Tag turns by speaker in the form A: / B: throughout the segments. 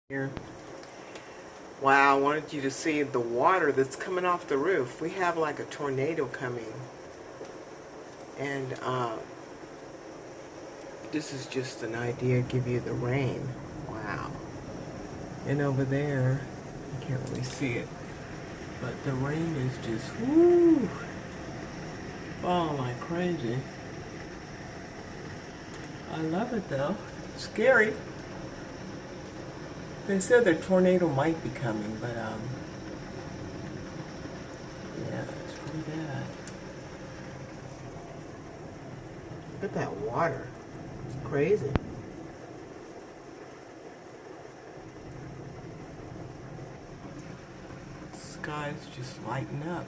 A: Here. Wow, I wanted you to see the water that's coming off the roof. We have like a tornado coming. And this is just an idea to give you the rain. Wow. And over there, you can't really see it. But the rain is just, whoo, falling like crazy. I love it though. It's scary. They said the tornado might be coming, but yeah, it's pretty bad. Look at that water. It's crazy. The sky's just lighting up.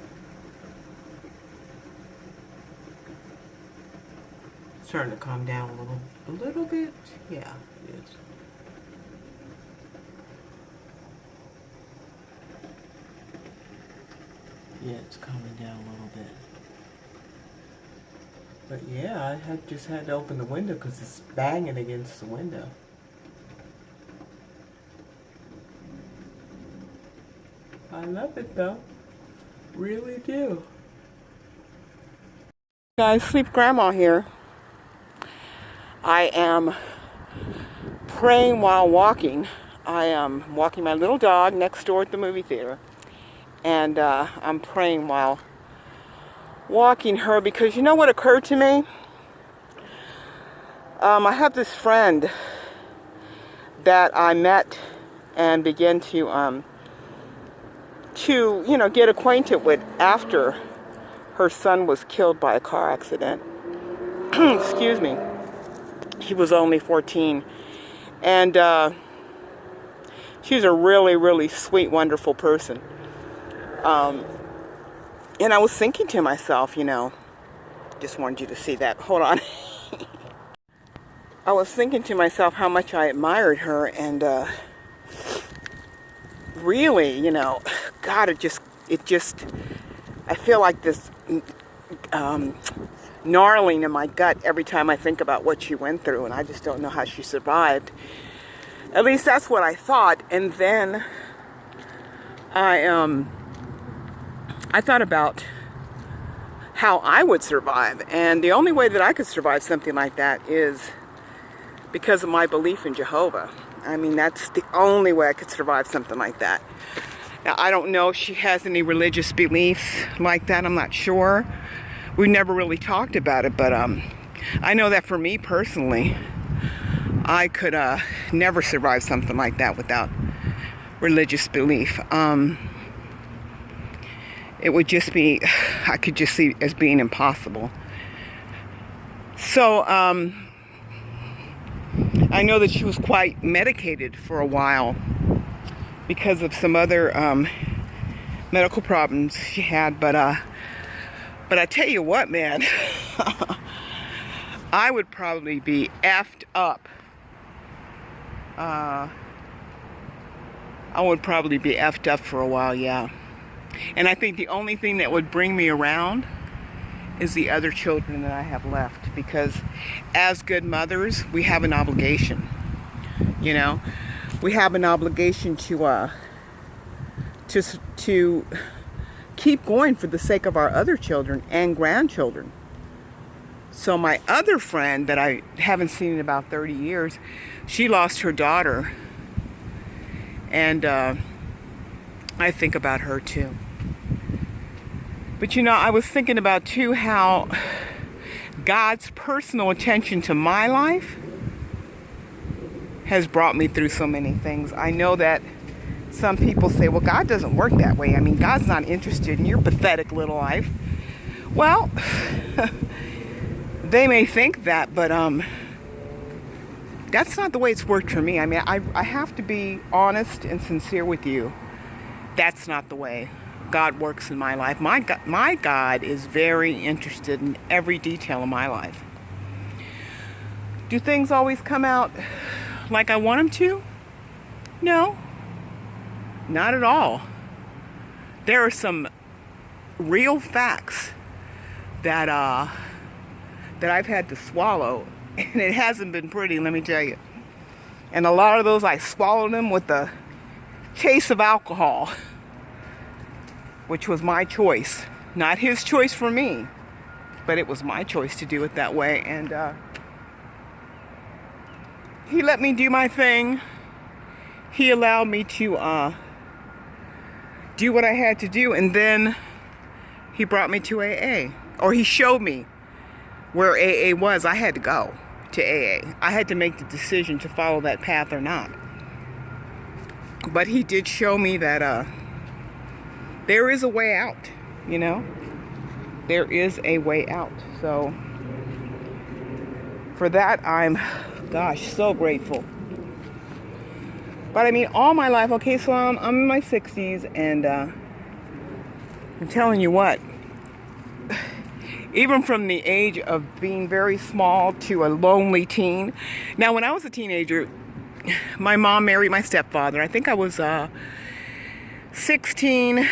A: It's starting to calm down a little bit. Yeah, it is. Yeah, it's calming down a little bit. But yeah, I just had to open the window because it's banging against the window. I love it though. Really do. Guys, Sleep Grandma here. I am praying while walking. I am walking my little dog next door at the movie theater. And I'm praying while walking her because you know what occurred to me? I have this friend that I met and began to get acquainted with after her son was killed by a car accident. Excuse me. He was only 14. And she's a really, really sweet, wonderful person. And I was thinking to myself, just wanted you to see that. Hold on. I was thinking to myself how much I admired her, and really, God, it just, I feel like this gnarling in my gut every time I think about what she went through, and I just don't know how she survived. At least that's what I thought. And then I thought about how I would survive, and the only way that I could survive something like that is because of my belief in Jehovah. I mean, that's the only way I could survive something like that. Now, I don't know if she has any religious beliefs like that. I'm not sure. We've never really talked about it, but I know that for me personally, I could never survive something like that without religious belief. It would just be, I could just see it as being impossible. So, I know that she was quite medicated for a while because of some other medical problems she had. But I tell you what, man, I would probably be effed up. I would probably be effed up for a while, yeah. And I think the only thing that would bring me around is the other children that I have left, because as good mothers, we have an obligation. We have an obligation to keep going for the sake of our other children and grandchildren. So my other friend that I haven't seen in about 30 years, she lost her daughter, and I think about her too. But I was thinking about too how God's personal attention to my life has brought me through so many things. I know that some people say, well, God doesn't work that way. I mean, God's not interested in your pathetic little life. Well, they may think that, but that's not the way it's worked for me. I mean, I have to be honest and sincere with you. That's not the way God works in my life. My God is very interested in every detail of my life. Do things always come out like I want them to? No, not at all. There are some real facts that I've had to swallow, and it hasn't been pretty, let me tell you. And a lot of those I swallowed them with the chase of alcohol, which was my choice. Not his choice for me, but it was my choice to do it that way. And he let me do my thing. He allowed me to do what I had to do, and then he brought me to AA. Or he showed me where AA was. I had to go to AA. I had to make the decision to follow that path or not. But he did show me that there is a way out, you know? There is a way out. So for that, I'm, gosh, so grateful. But I mean, all my life, okay, so I'm in my 60s, and I'm telling you what, even from the age of being very small to a lonely teen. Now, when I was a teenager, my mom married my stepfather. I think I was 16,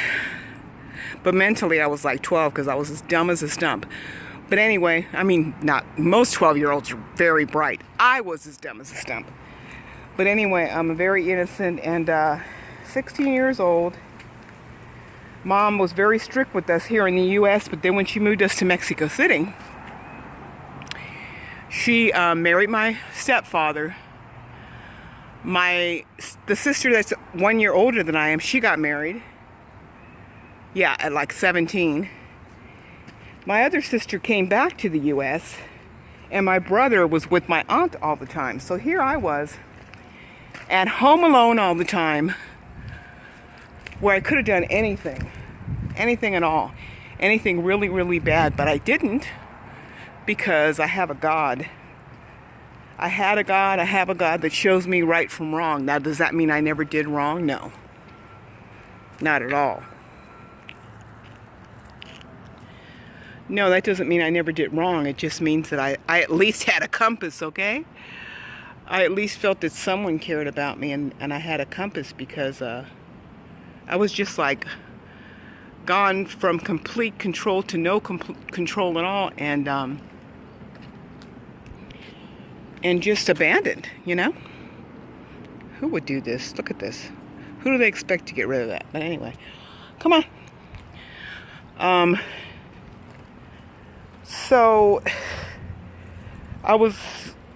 A: but mentally I was like 12 because I was as dumb as a stump. But anyway, I mean, not most 12-year-olds are very bright. I was as dumb as a stump. But anyway, I'm very innocent and 16 years old. Mom was very strict with us here in the U.S., but then when she moved us to Mexico City, she married my stepfather. The sister that's 1 year older than I am, she got married. Yeah, at like 17. My other sister came back to the U.S., and my brother was with my aunt all the time. So here I was, at home alone all the time, where I could have done anything at all, anything really, really bad, but I didn't, because I have a God. I had a God, I have a God that shows me right from wrong. Now, does that mean I never did wrong? No, not at all. No, that doesn't mean I never did wrong. It just means that I at least had a compass, okay? I at least felt that someone cared about me, and I had a compass, because I was just like gone from complete control to no control at all, and just abandoned, you know? Who would do this? Look at this. Who do they expect to get rid of that? But anyway, come on. So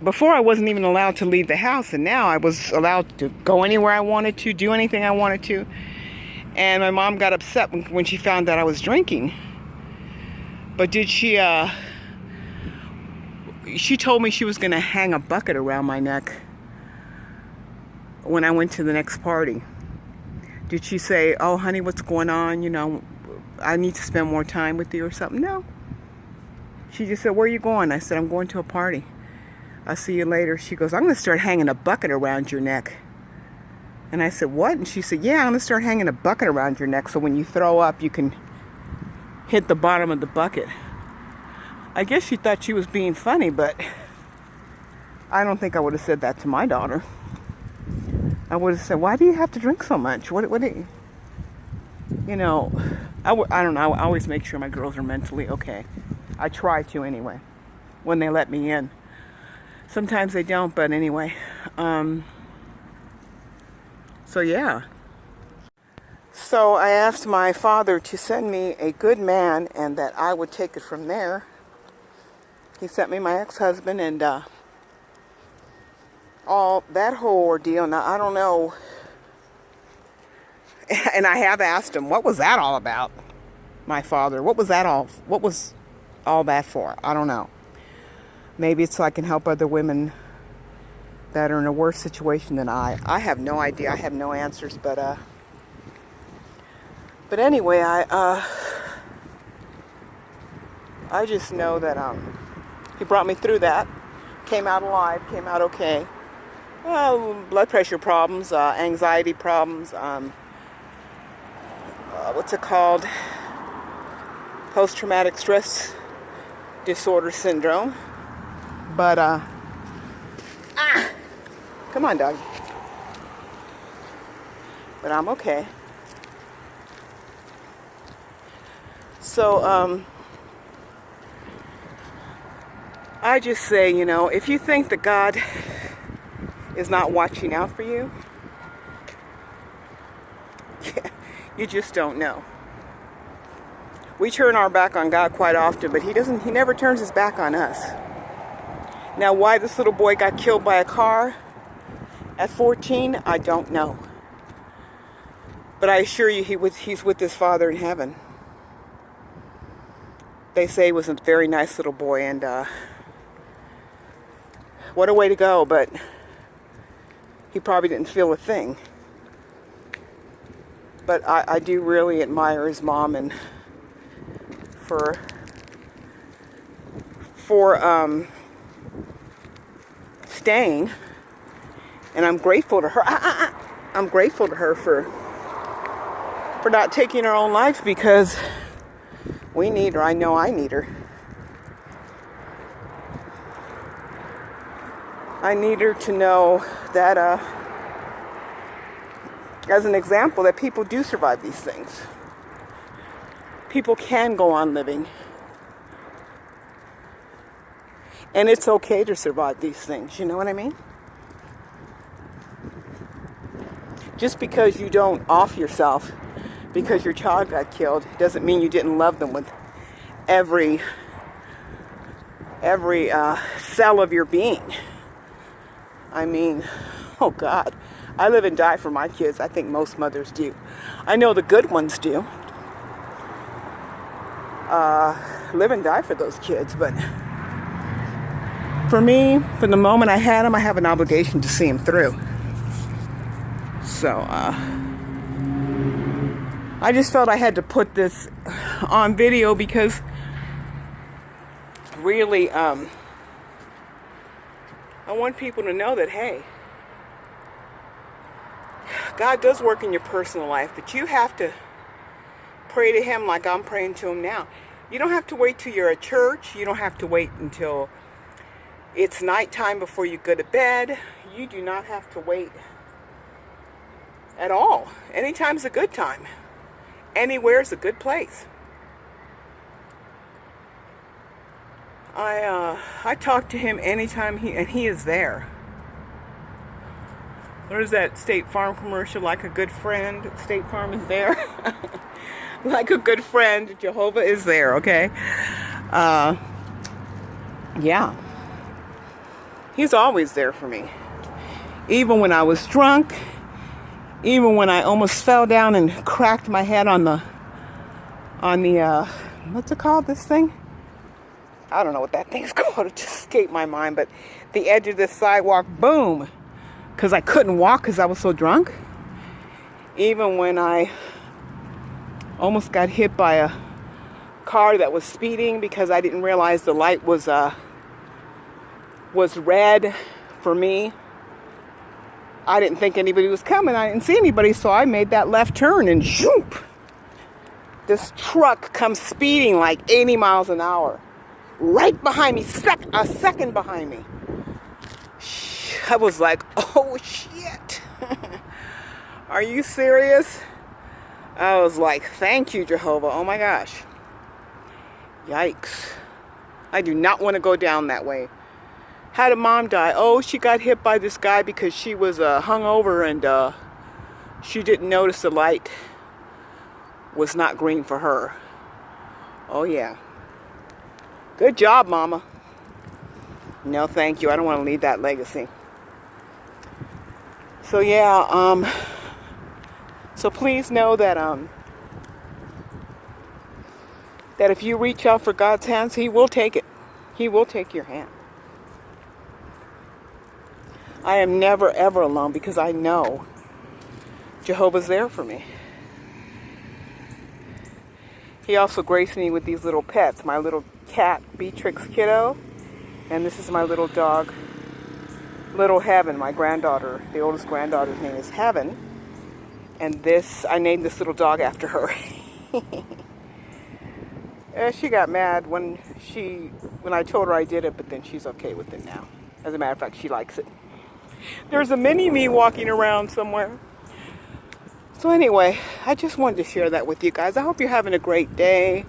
A: before I wasn't even allowed to leave the house, and now I was allowed to go anywhere I wanted to, do anything I wanted to. And my mom got upset when she found that I was drinking. But she told me she was going to hang a bucket around my neck when I went to the next party. Did she say, oh, honey, what's going on? You know, I need to spend more time with you or something? No. She just said, where are you going? I said, I'm going to a party. I'll see you later. She goes, I'm going to start hanging a bucket around your neck. And I said, what? And she said, yeah, I'm going to start hanging a bucket around your neck so when you throw up, you can hit the bottom of the bucket. I guess she thought she was being funny, but I don't think I would have said that to my daughter. I would have said, why do you have to drink so much? What do you know, I don't know. I always make sure my girls are mentally okay. I try to anyway, when they let me in. Sometimes they don't, but anyway. So yeah. So I asked my father to send me a good man and that I would take it from there. He sent me my ex-husband and all that whole ordeal. Now, I don't know. And I have asked him, what was that all about? My father, what was all that for? I don't know. Maybe it's so I can help other women that are in a worse situation than I. I have no idea. I have no answers, but anyway, I just know that he brought me through that. Came out alive. Came out okay. Blood pressure problems, anxiety problems. What's it called? Post-traumatic stress disorder syndrome. But come on, dog. But I'm okay. So I just say, you know, if you think that God is not watching out for you, you just don't know. We turn our back on God quite often, but he never turns his back on us. Now, why this little boy got killed by a car at 14, I don't know. But I assure you, he's with his Father in heaven. They say he was a very nice little boy, and what a way to go, but he probably didn't feel a thing. But I do really admire his mom and for staying, and I'm grateful to her. I'm grateful to her for not taking her own life, because we need her. I know I need her. I need her to know that, as an example, that people do survive these things. People can go on living. And it's okay to survive these things. You know what I mean? Just because you don't off yourself because your child got killed doesn't mean you didn't love them with every cell of your being. I mean, oh God, I live and die for my kids. I think most mothers do. I know the good ones do. Live and die for those kids, but for me, from the moment I had them, I have an obligation to see them through. So, I just felt I had to put this on video because really, I want people to know that, hey, God does work in your personal life, but you have to pray to him like I'm praying to him now. You don't have to wait till you're at church. You don't have to wait until it's nighttime before you go to bed. You do not have to wait at all. Anytime's a good time. Anywhere's a good place. I talk to him anytime he is there. There's that State Farm commercial, like a good friend, State Farm is there. Like a good friend, Jehovah is there, okay? Yeah. He's always there for me. Even when I was drunk, even when I almost fell down and cracked my head on the what's it called, this thing? I don't know what that thing's called. It just escaped my mind, but the edge of the sidewalk, boom, because I couldn't walk because I was so drunk. Even when I almost got hit by a car that was speeding because I didn't realize the light was red for me. I didn't think anybody was coming. I didn't see anybody, so I made that left turn and zoop. This truck comes speeding like 80 miles an hour. Right behind me, a second behind me. I was like, oh shit. Are you serious? I was like, thank you, Jehovah. Oh my gosh. Yikes. I do not want to go down that way. How did mom die? Oh, she got hit by this guy because she was hungover and she didn't notice the light was not green for her. Oh yeah. Good job, mama. No, thank you. I don't want to leave that legacy. So yeah, so please know that that if you reach out for God's hands, he will take it. He will take your hand. I am never ever alone because I know Jehovah's there for me. He also graced me with these little pets. My little cat, Beatrix Kiddo. And this is my little dog, Little Heaven, my granddaughter. The oldest granddaughter's name is Heaven. And this, I named this little dog after her. She got mad when I told her I did it, but then she's okay with it now. As a matter of fact, she likes it. There's a mini-me walking around somewhere. So anyway, I just wanted to share that with you guys. I hope you're having a great day.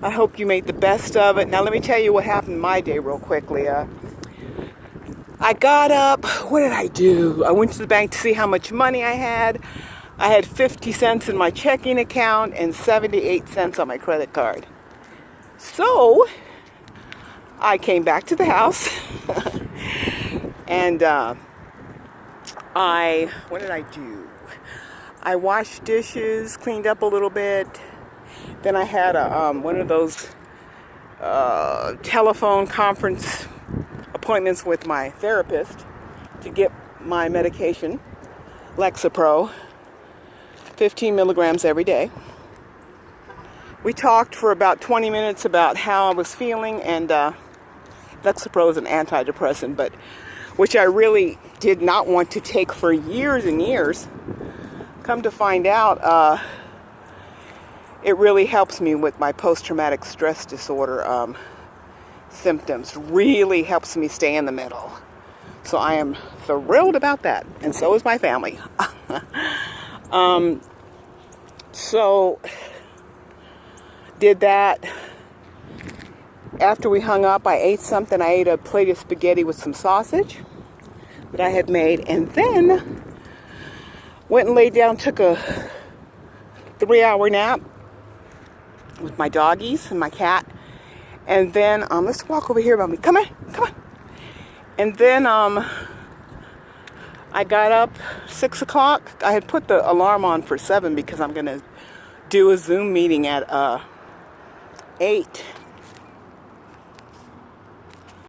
A: I hope you made the best of it. Now let me tell you what happened in my day real quickly. I got up. What did I do? I went to the bank to see how much money I had. I had 50 cents in my checking account and 78 cents on my credit card. So I came back to the house and what did I do? I washed dishes, cleaned up a little bit. Then I had one of those telephone conference appointments with my therapist to get my medication, Lexapro, 15 milligrams every day. We talked for about 20 minutes about how I was feeling, and Lexapro is an antidepressant, but which I really did not want to take for years and years. Come to find out, it really helps me with my post-traumatic stress disorder symptoms. Really helps me stay in the middle. So I am thrilled about that, and so is my family. So did that. After we hung up, I ate something. I ate a plate of spaghetti with some sausage that I had made, and then went and laid down, took a 3-hour nap with my doggies and my cat. And then, let's walk over here, mommy. Come on, come on. And then, I got up 6 o'clock. I had put the alarm on for 7 because I'm going to do a Zoom meeting at 8.